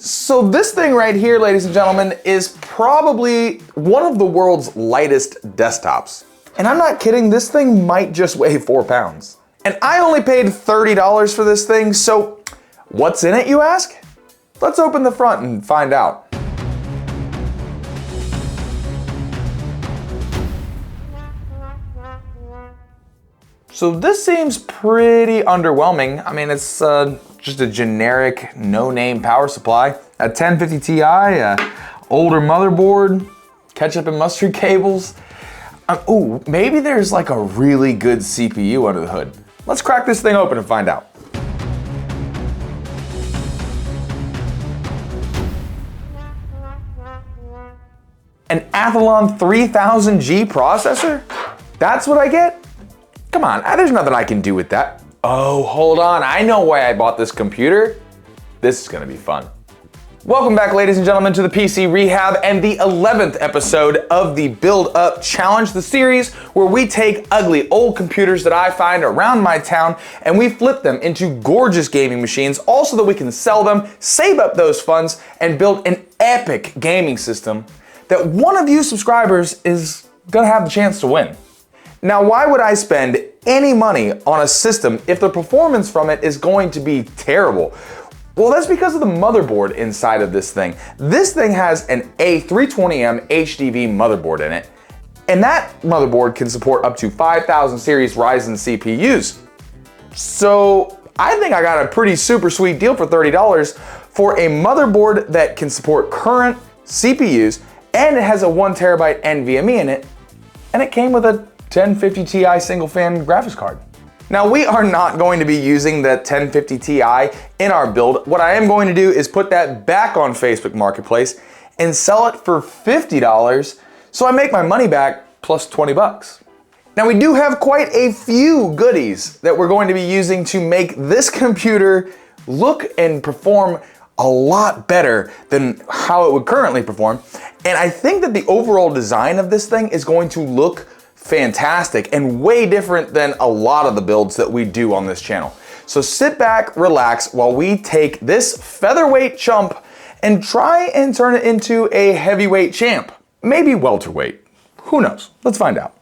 So this thing right here, ladies and gentlemen, is probably one of the world's lightest desktops. And I'm not kidding, this thing might just weigh 4 pounds. And I only paid $30 for this thing, so what's in it, you ask? Let's open the front and find out. So this seems pretty underwhelming. I mean, it's just a generic, no-name power supply. A 1050 Ti, a older motherboard, ketchup and mustard cables. Ooh, maybe there's like a really good CPU under the hood. Let's crack this thing open and find out. An Athlon 3000G processor? That's what I get? Come on, there's nothing I can do with that. Oh, hold on, I know why I bought this computer. This is gonna be fun. Welcome back, ladies and gentlemen, to the PC Rehab and the 11th episode of the Build Up Challenge, the series where we take ugly old computers that I find around my town and we flip them into gorgeous gaming machines, all so that we can sell them, save up those funds, and build an epic gaming system that one of you subscribers is gonna have the chance to win. Now, why would I spend any money on a system if the performance from it is going to be terrible? Well, that's because of the motherboard inside of this thing. This thing has an A320M HDV motherboard in it, and that motherboard can support up to 5000 series Ryzen CPUs. So I think I got a pretty super sweet deal for $30 for a motherboard that can support current CPUs, and it has a 1TB NVMe in it, and it came with a 1050 Ti single fan graphics card. Now, we are not going to be using the 1050 Ti in our build. What I am going to do is put that back on Facebook Marketplace and sell it for $50 so I make my money back plus 20 bucks. Now, we do have quite a few goodies that we're going to be using to make this computer look and perform a lot better than how it would currently perform. And I think that the overall design of this thing is going to look fantastic and way different than a lot of the builds that we do on this channel. So sit back, relax, while we take this featherweight chump and try and turn it into a heavyweight champ. Maybe welterweight. Who knows? Let's find out.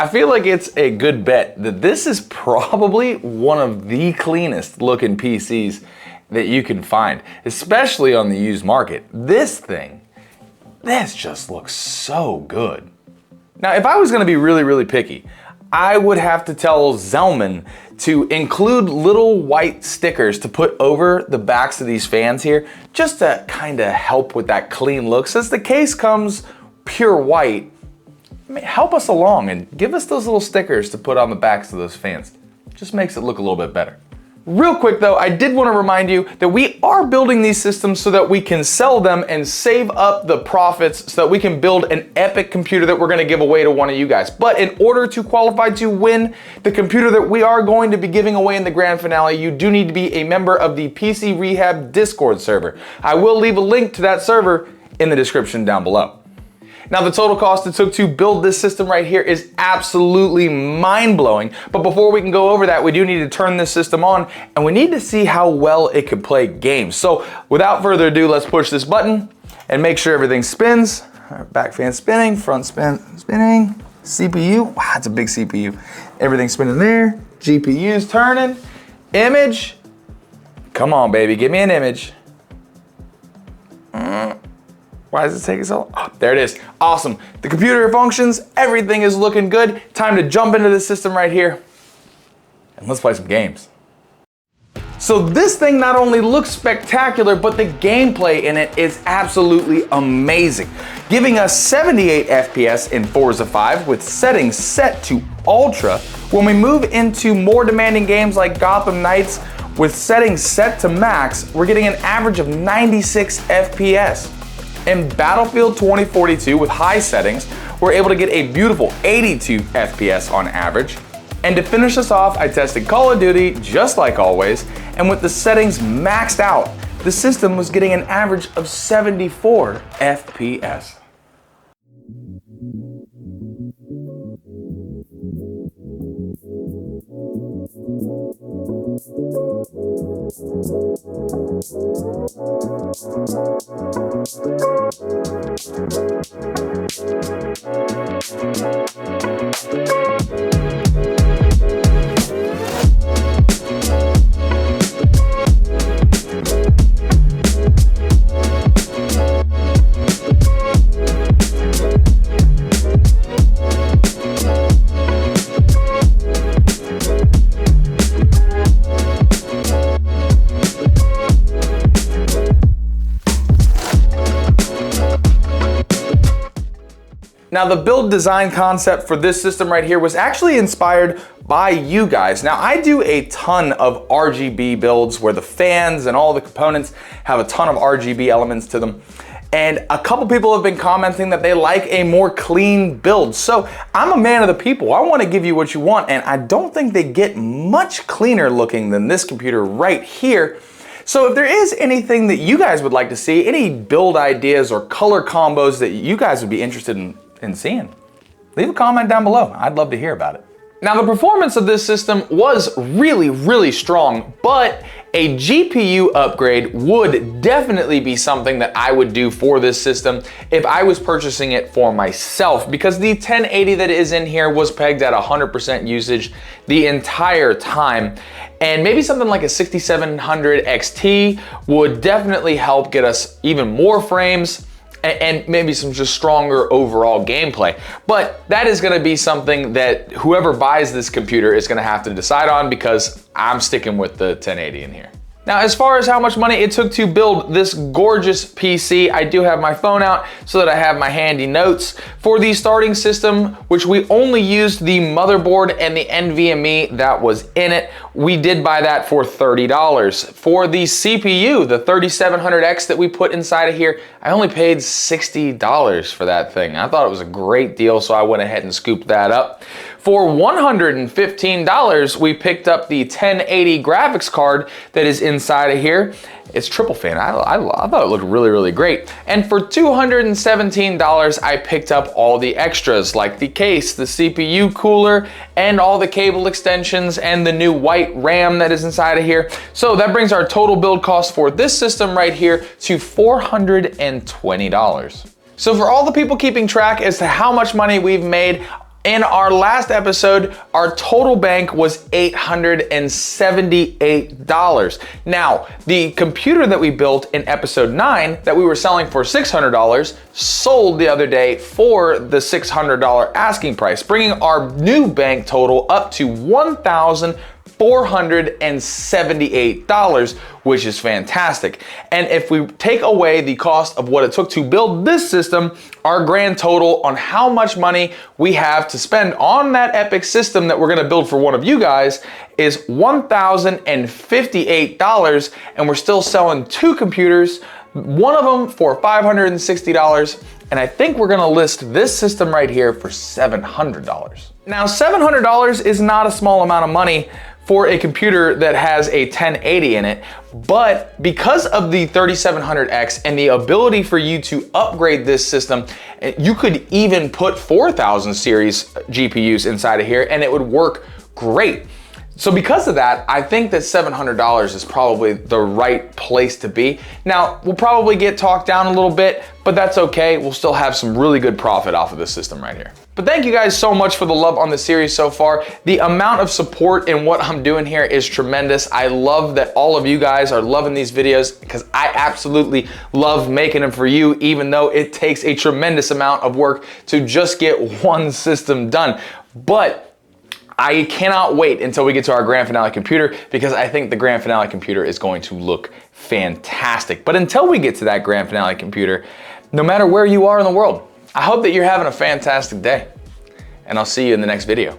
I feel like it's a good bet that this is probably one of the cleanest looking PCs that you can find, especially on the used market. This just looks so good. Now, if I was gonna be really, really picky, I would have to tell Zellman to include little white stickers to put over the backs of these fans here, just to kind of help with that clean look. Since the case comes pure white, help us along and give us those little stickers to put on the backs of those fans. Just makes it look a little bit better. Real quick though, I did want to remind you that we are building these systems so that we can sell them and save up the profits so that we can build an epic computer that we're going to give away to one of you guys. But in order to qualify to win the computer that we are going to be giving away in the grand finale, you do need to be a member of the PC Rehab Discord server. I will leave a link to that server in the description down below. Now, the total cost it took to build this system right here is absolutely mind-blowing. But before we can go over that, we do need to turn this system on and we need to see how well it could play games. So without further ado, let's push this button and make sure everything spins. All right, back fan spinning, front spinning, CPU, wow, it's a big CPU. Everything's spinning there, GPU's turning, image. Come on, baby, give me an image. Why does it take so long? Oh, there it is. Awesome. The computer functions. Everything is looking good. Time to jump into this system right here. And let's play some games. So this thing not only looks spectacular, but the gameplay in it is absolutely amazing. Giving us 78 FPS in Forza 5 with settings set to Ultra. When we move into more demanding games like Gotham Knights with settings set to Max, we're getting an average of 96 FPS. In Battlefield 2042 with high settings, we're able to get a beautiful 82 FPS on average. And to finish us off, I tested Call of Duty just like always, and with the settings maxed out, the system was getting an average of 74 FPS. Now, the build design concept for this system right here was actually inspired by you guys. Now, I do a ton of RGB builds where the fans and all the components have a ton of RGB elements to them. And a couple people have been commenting that they like a more clean build. So I'm a man of the people. I want to give you what you want, and I don't think they get much cleaner looking than this computer right here. So if there is anything that you guys would like to see, any build ideas or color combos that you guys would be interested in seeing, leave a comment down below. I'd love to hear about it. Now, the performance of this system was really, really strong, but a GPU upgrade would definitely be something that I would do for this system if I was purchasing it for myself, because the 1080 that is in here was pegged at 100% usage the entire time. And maybe something like a 6700 XT would definitely help get us even more frames and maybe some just stronger overall gameplay. But that is gonna be something that whoever buys this computer is gonna have to decide on, because I'm sticking with the 1080 in here. Now, as far as how much money it took to build this gorgeous PC, I do have my phone out so that I have my handy notes. For the starting system, which we only used the motherboard and the NVMe that was in it, we did buy that for $30. For the CPU, the 3700X that we put inside of here, I only paid $60 for that thing. I thought it was a great deal, so I went ahead and scooped that up. For $115, we picked up the 1080 graphics card that is inside of here. It's triple fan. I thought it looked really, really great. And for $217, I picked up all the extras like the case, the CPU cooler, and all the cable extensions and the new white RAM that is inside of here. So that brings our total build cost for this system right here to $420. So for all the people keeping track as to how much money we've made, In our last episode, our total bank was $878. Now, the computer that we built in episode 9 that we were selling for $600 sold the other day for the $600 asking price, bringing our new bank total up to $1,478, which is fantastic. And if we take away the cost of what it took to build this system, our grand total on how much money we have to spend on that epic system that we're gonna build for one of you guys is $1,058, and we're still selling 2 computers, one of them for $560, and I think we're gonna list this system right here for $700. Now, $700 is not a small amount of money for a computer that has a 1080 in it, but because of the 3700X and the ability for you to upgrade this system, you could even put 4000 series GPUs inside of here and it would work great. So because of that, I think that $700 is probably the right place to be. Now, we'll probably get talked down a little bit, but that's okay. We'll still have some really good profit off of this system right here. But thank you guys so much for the love on the series so far. The amount of support in what I'm doing here is tremendous. I love that all of you guys are loving these videos because I absolutely love making them for you, even though it takes a tremendous amount of work to just get one system done. But I cannot wait until we get to our grand finale computer because I think the grand finale computer is going to look fantastic. But until we get to that grand finale computer, no matter where you are in the world, I hope that you're having a fantastic day, and I'll see you in the next video.